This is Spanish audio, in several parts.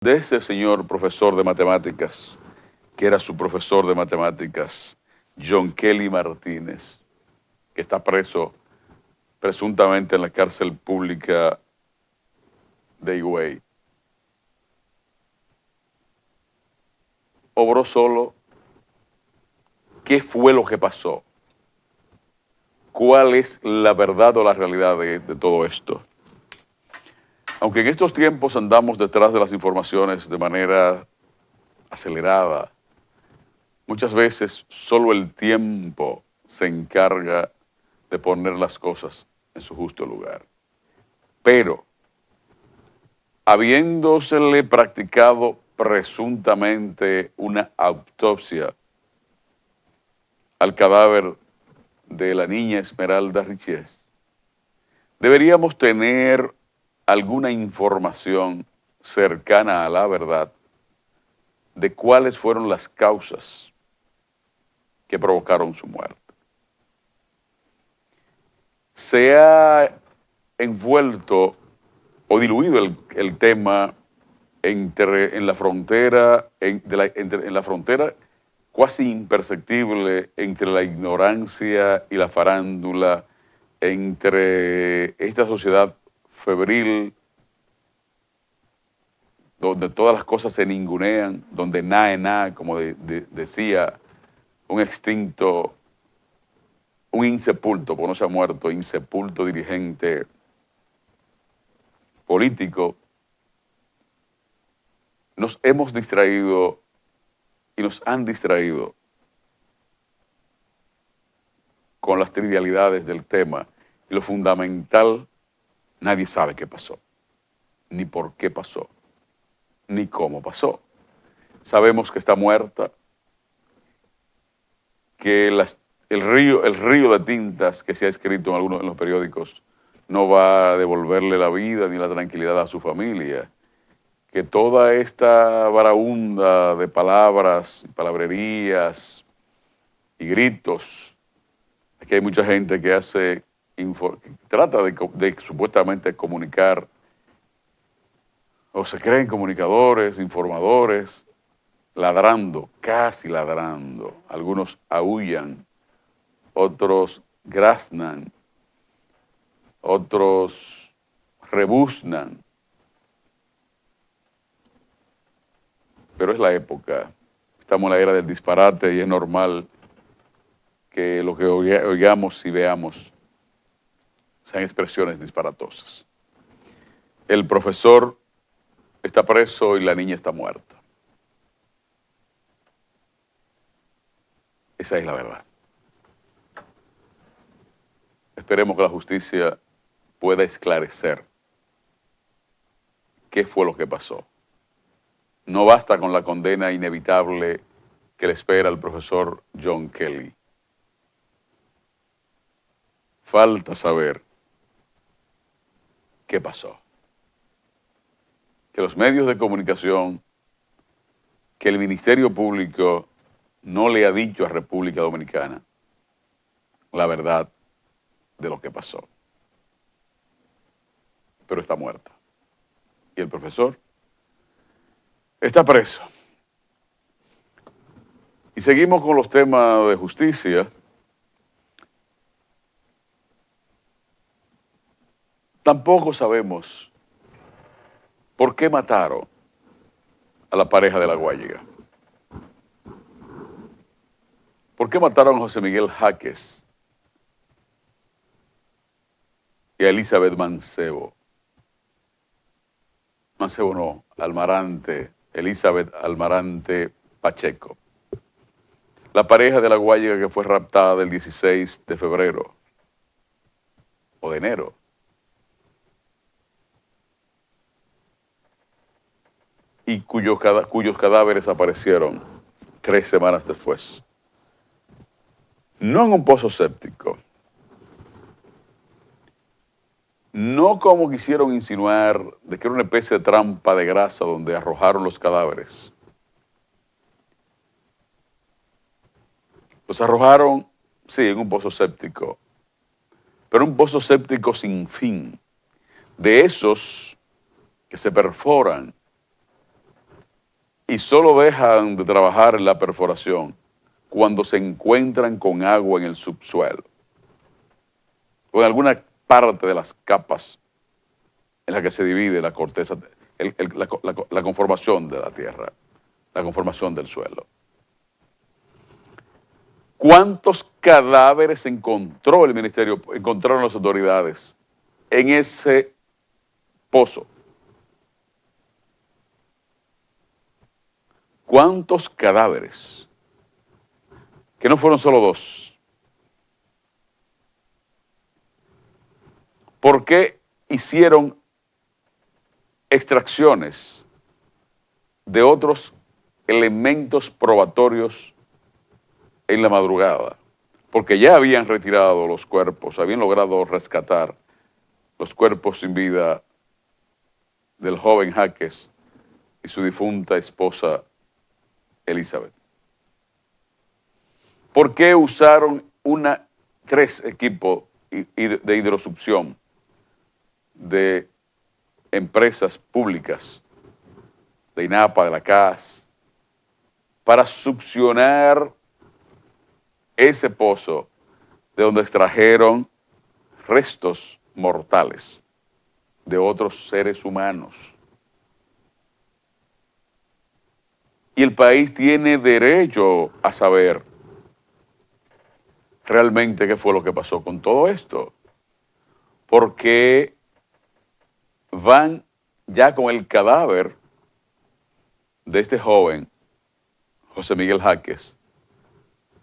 De ese señor profesor de matemáticas, que era su profesor de matemáticas, John Kelly Martínez, que está preso presuntamente en la cárcel pública de Higüey. Obró solo. ¿Qué fue lo que pasó? ¿Cuál es la verdad o la realidad de todo esto? Aunque en estos tiempos andamos detrás de las informaciones de manera acelerada, muchas veces solo el tiempo se encarga de poner las cosas en su justo lugar. Pero, habiéndosele practicado presuntamente una autopsia al cadáver de la niña Esmeralda Richies, deberíamos tener alguna información cercana a la verdad de cuáles fueron las causas que provocaron su muerte. Se ha envuelto o diluido el tema en la frontera, en la frontera casi imperceptible entre la ignorancia y la farándula, entre esta sociedad febril, donde todas las cosas se ningunean, donde nada es nada, como decía un extinto, un insepulto, porque no se ha muerto, insepulto dirigente político. Nos hemos distraído y nos han distraído con las trivialidades del tema. Y lo fundamental, nadie sabe qué pasó, ni por qué pasó, ni cómo pasó. Sabemos que está muerta, que el río de tintas que se ha escrito en algunos de los periódicos no va a devolverle la vida ni la tranquilidad a su familia, que toda esta varaunda de palabras, palabrerías y gritos, que hay mucha gente que que trata de supuestamente comunicar, o se creen comunicadores, informadores, ladrando, casi ladrando. Algunos aúllan, otros graznan, otros rebuznan. Pero es la época, estamos en la era del disparate y es normal que lo que oigamos y veamos sean expresiones disparatosas. El profesor está preso y la niña está muerta. Esa es la verdad. Esperemos que la justicia pueda esclarecer qué fue lo que pasó. No basta con la condena inevitable que le espera al profesor John Kelly. Falta saber qué pasó. Que los medios de comunicación, que el Ministerio Público no le ha dicho a República Dominicana la verdad de lo que pasó. Pero está muerta. Y el profesor está preso. Y seguimos con los temas de justicia. Tampoco sabemos por qué mataron a la pareja de La Guayiga. ¿Por qué mataron a José Miguel Jaques y a Elizabeth Mancebo? Mancebo no, Almarante, Elizabeth Almarante Pacheco. La pareja de La Guayiga que fue raptada el 16 de febrero o de enero. Y cuyos cadáveres aparecieron 3 semanas después. No en un pozo séptico. No como quisieron insinuar de que era una especie de trampa de grasa donde arrojaron los cadáveres. Los arrojaron, sí, en un pozo séptico, pero un pozo séptico sin fin, de esos que se perforan y solo dejan de trabajar en la perforación cuando se encuentran con agua en el subsuelo o en alguna parte de las capas en la que se divide la corteza, la conformación de la tierra, la conformación del suelo. ¿Cuántos cadáveres encontró el ministerio, encontraron las autoridades en ese pozo? ¿Cuántos cadáveres? Que no fueron solo dos. ¿Por qué hicieron extracciones de otros elementos probatorios en la madrugada? Porque ya habían retirado los cuerpos, habían logrado rescatar los cuerpos sin vida del joven Jaques y su difunta esposa Elizabeth. ¿Por qué usaron tres equipos de hidrosucción de empresas públicas, de INAPA, de la CAS, para succionar ese pozo de donde extrajeron restos mortales de otros seres humanos? Y el país tiene derecho a saber realmente qué fue lo que pasó con todo esto. Porque van ya con el cadáver de este joven, José Miguel Jaques,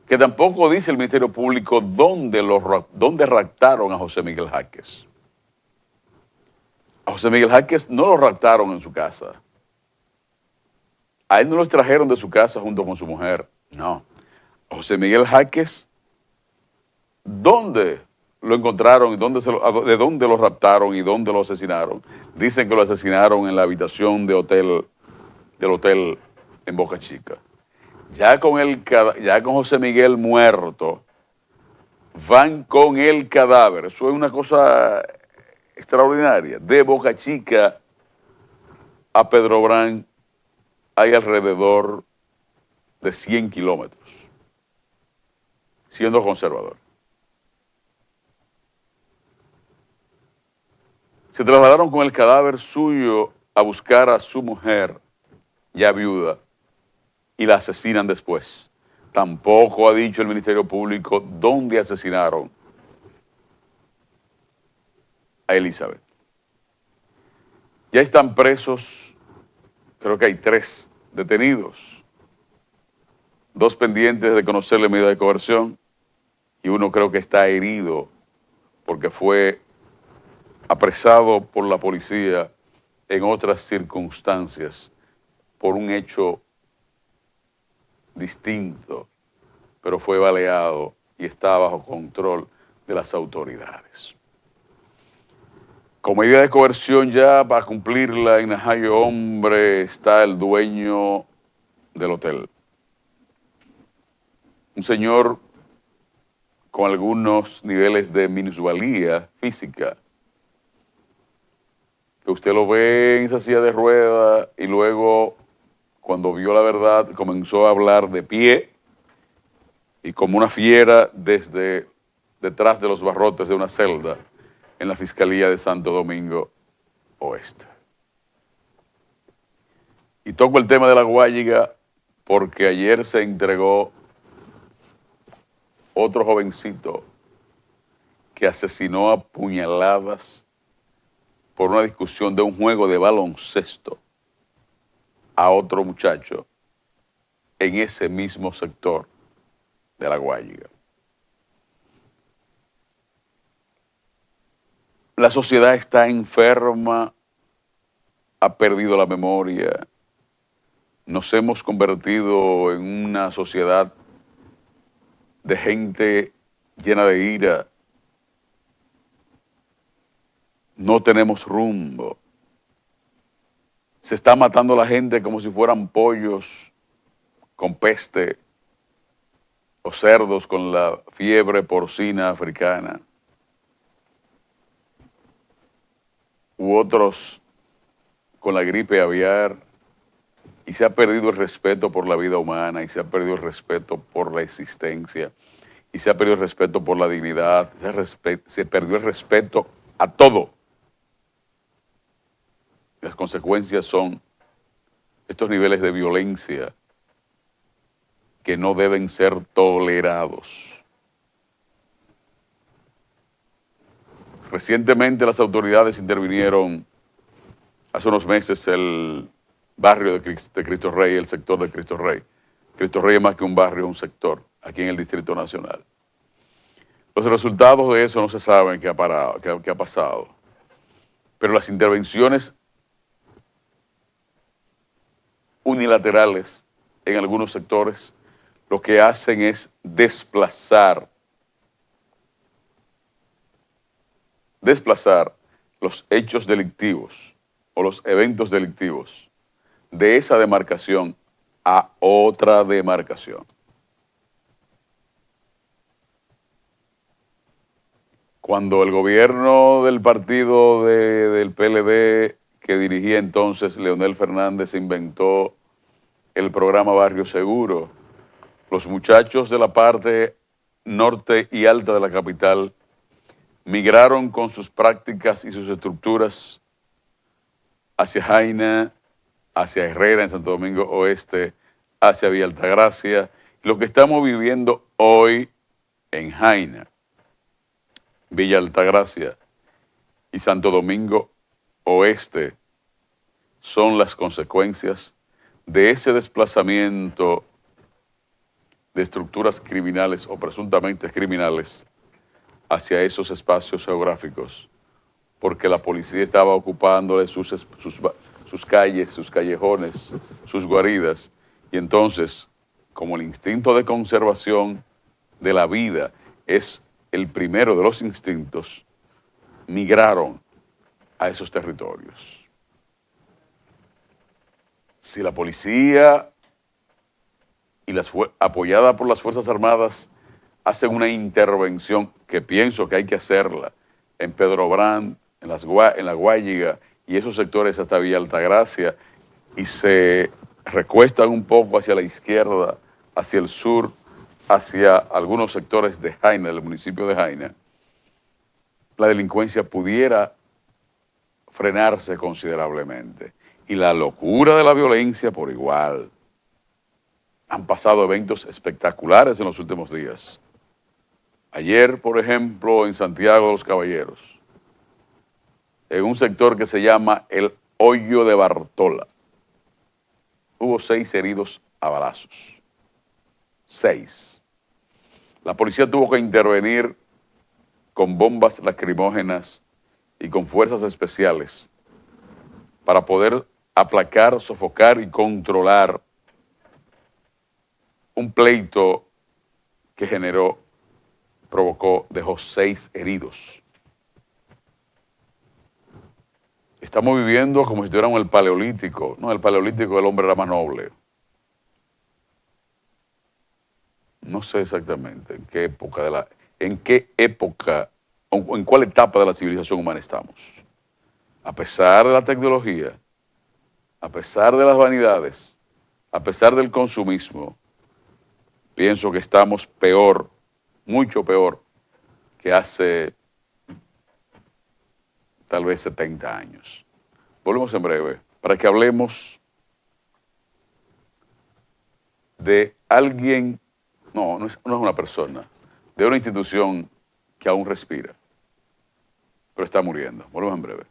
que tampoco dice el Ministerio Público dónde raptaron a José Miguel Jaques. A José Miguel Jaques no lo raptaron en su casa. A él no lo extrajeron de su casa junto con su mujer. No. A José Miguel Jaques, ¿dónde lo encontraron y de dónde lo raptaron y dónde lo asesinaron? Dicen que lo asesinaron en la habitación del hotel en Boca Chica. Ya con José Miguel muerto, van con el cadáver. Eso es una cosa extraordinaria. De Boca Chica a Pedro Brán hay alrededor de 100 kilómetros, siendo conservador. Se trasladaron con el cadáver suyo a buscar a su mujer, ya viuda, y la asesinan después. Tampoco ha dicho el Ministerio Público dónde asesinaron a Elizabeth. Ya están presos, creo que hay 3 detenidos, 2 pendientes de conocerle medida de coerción y uno creo que está herido porque fue apresado por la policía en otras circunstancias por un hecho distinto, pero fue baleado y está bajo control de las autoridades. Con medida de coerción ya para cumplirla en Najayo Hombre está el dueño del hotel. Un señor con algunos niveles de minusvalía física, que usted lo ve en esa silla de ruedas y luego, cuando vio la verdad, comenzó a hablar de pie y como una fiera desde detrás de los barrotes de una celda en la Fiscalía de Santo Domingo Oeste. Y toco el tema de la Guayiga porque ayer se entregó otro jovencito que asesinó a puñaladas por una discusión de un juego de baloncesto a otro muchacho en ese mismo sector de la Guayiga. La sociedad está enferma, ha perdido la memoria, nos hemos convertido en una sociedad de gente llena de ira, no tenemos rumbo, se está matando a la gente como si fueran pollos con peste o cerdos con la fiebre porcina africana, u otros con la gripe aviar y se ha perdido el respeto por la vida humana, y se ha perdido el respeto por la existencia, y se ha perdido el respeto por la dignidad, se perdió el respeto a todo. Las consecuencias son estos niveles de violencia que no deben ser tolerados. Recientemente las autoridades intervinieron, hace unos meses, el barrio de Cristo Rey, el sector de Cristo Rey. Cristo Rey es más que un barrio, es un sector, aquí en el Distrito Nacional. Los resultados de eso no se saben qué ha pasado, pero las intervenciones unilaterales en algunos sectores lo que hacen es desplazar los hechos delictivos o los eventos delictivos de esa demarcación a otra demarcación. Cuando el gobierno del partido del PLD que dirigía entonces Leonel Fernández inventó el programa Barrio Seguro, los muchachos de la parte norte y alta de la capital migraron con sus prácticas y sus estructuras hacia Jaina, hacia Herrera en Santo Domingo Oeste, hacia Villa Altagracia. Lo que estamos viviendo hoy en Jaina, Villa Altagracia y Santo Domingo Oeste son las consecuencias de ese desplazamiento de estructuras criminales o presuntamente criminales hacia esos espacios geográficos, porque la policía estaba ocupándole sus calles, sus callejones, sus guaridas, y entonces, como el instinto de conservación de la vida es el primero de los instintos, migraron a esos territorios. Si la policía apoyada por las Fuerzas Armadas hacen una intervención que pienso que hay que hacerla en Pedro Brand, en la Guayiga y esos sectores hasta Villa Altagracia, y se recuestan un poco hacia la izquierda, hacia el sur, hacia algunos sectores de Jaina, del municipio de Jaina, la delincuencia pudiera frenarse considerablemente. Y la locura de la violencia por igual. Han pasado eventos espectaculares en los últimos días. Ayer, por ejemplo, en Santiago de los Caballeros, en un sector que se llama el Hoyo de Bartola, hubo 6 heridos a balazos. 6. La policía tuvo que intervenir con bombas lacrimógenas y con fuerzas especiales para poder aplacar, sofocar y controlar un pleito que dejó 6 heridos. Estamos viviendo como si estuviéramos en el Paleolítico. No, en el Paleolítico el hombre era más noble. No sé exactamente en qué época o en cuál etapa de la civilización humana estamos. A pesar de la tecnología, a pesar de las vanidades, a pesar del consumismo, pienso que estamos peor, mucho peor que hace tal vez 70 años. Volvemos en breve para que hablemos de alguien, no es una persona, de una institución que aún respira, pero está muriendo. Volvemos en breve.